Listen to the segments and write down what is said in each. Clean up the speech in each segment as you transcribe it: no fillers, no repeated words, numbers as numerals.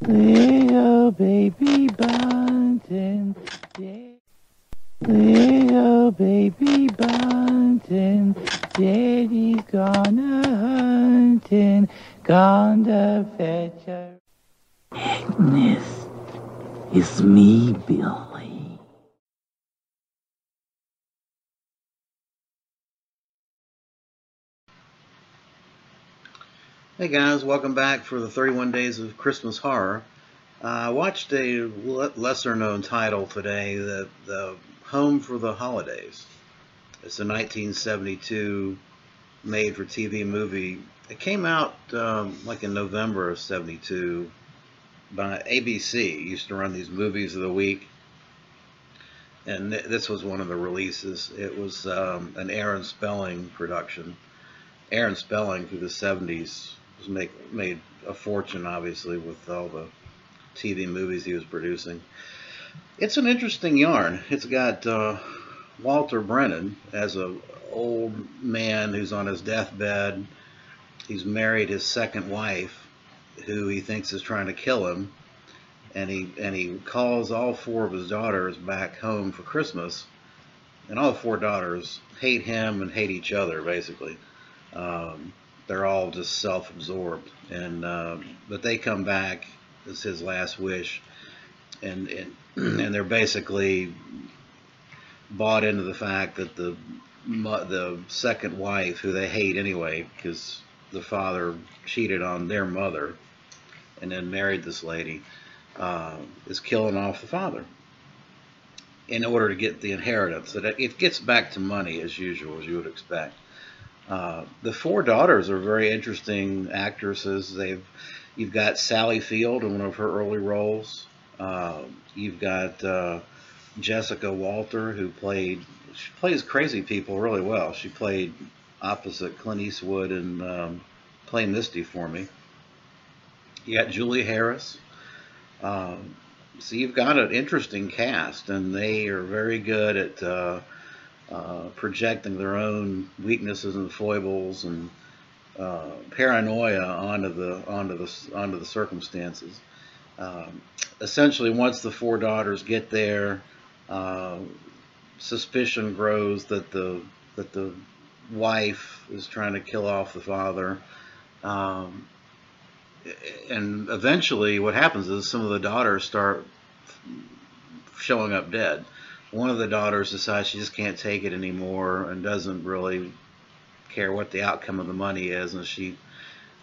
Little baby bunting, yeah. Little baby bunting, Daddy's gone hunting, gonna fetch her. Agnes, it's me, Billy. Hey guys, welcome back for the 31 Days of Christmas Horror. I watched a lesser known title today, the Home for the Holidays. It's a 1972 made for TV movie. It came out like in November of 72 by ABC. It used to run these movies of the week, and this was one of the releases. It was an Aaron Spelling production. Aaron Spelling through the 70s made a fortune, obviously, with all the TV movies he was producing. It's an interesting yarn. It's got Walter Brennan as an old man who's on his deathbed. He's married his second wife, who he thinks is trying to kill him, and he calls all four of his daughters back home for Christmas, and all four daughters hate him and hate each other, basically. They're all just self-absorbed, and but they come back. It's his last wish, and they're basically bought into the fact that the second wife, who they hate anyway, because the father cheated on their mother and then married this lady, is killing off the father in order to get the inheritance. So that it gets back to money as usual, as you would expect. The four daughters are very interesting actresses. You've got Sally Field in one of her early roles. You've got Jessica Walter, she plays crazy people really well. She played opposite Clint Eastwood in Play Misty for Me. You got Julie Harris. So you've got an interesting cast, and they are very good at projecting their own weaknesses and foibles and paranoia onto the circumstances. Essentially, once the four daughters get there, suspicion grows that the wife is trying to kill off the father, and eventually, what happens is some of the daughters start showing up dead. One of the daughters decides she just can't take it anymore and doesn't really care what the outcome of the money is, and she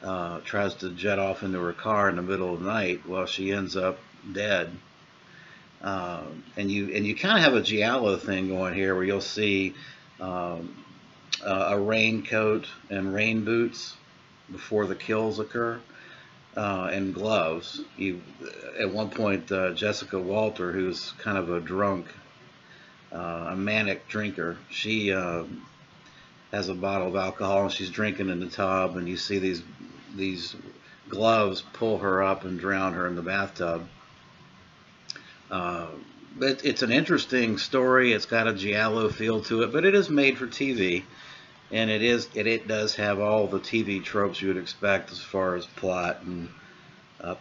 tries to jet off into her car in the middle of the night. Well, she ends up dead. And you kind of have a giallo thing going here, where you'll see a raincoat and rain boots before the kills occur, and gloves. At one point, Jessica Walter, who's kind of a drunk, a manic drinker, she has a bottle of alcohol and she's drinking in the tub, and you see these gloves pull her up and drown her in the bathtub. But it's an interesting story. It's got a giallo feel to it, but it is made for TV, and it does have all the TV tropes you would expect as far as plot and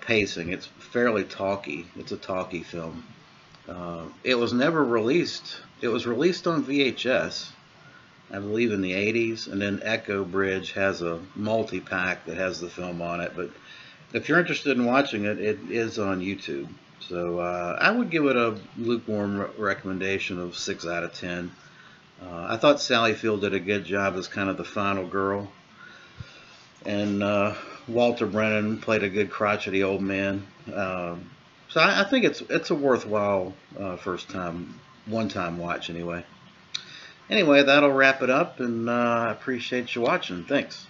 pacing. It's fairly talky. It's a talky film. It was never released. It was released on VHS, I believe, in the 80s, and then Echo Bridge has a multi-pack that has the film on it. But if you're interested in watching it, it is on YouTube. So I would give it a lukewarm recommendation of 6 out of 10. I thought Sally Field did a good job as kind of the final girl, and Walter Brennan played a good crotchety old man. So I think it's a worthwhile one-time watch anyway. Anyway, that'll wrap it up, and I appreciate you watching. Thanks.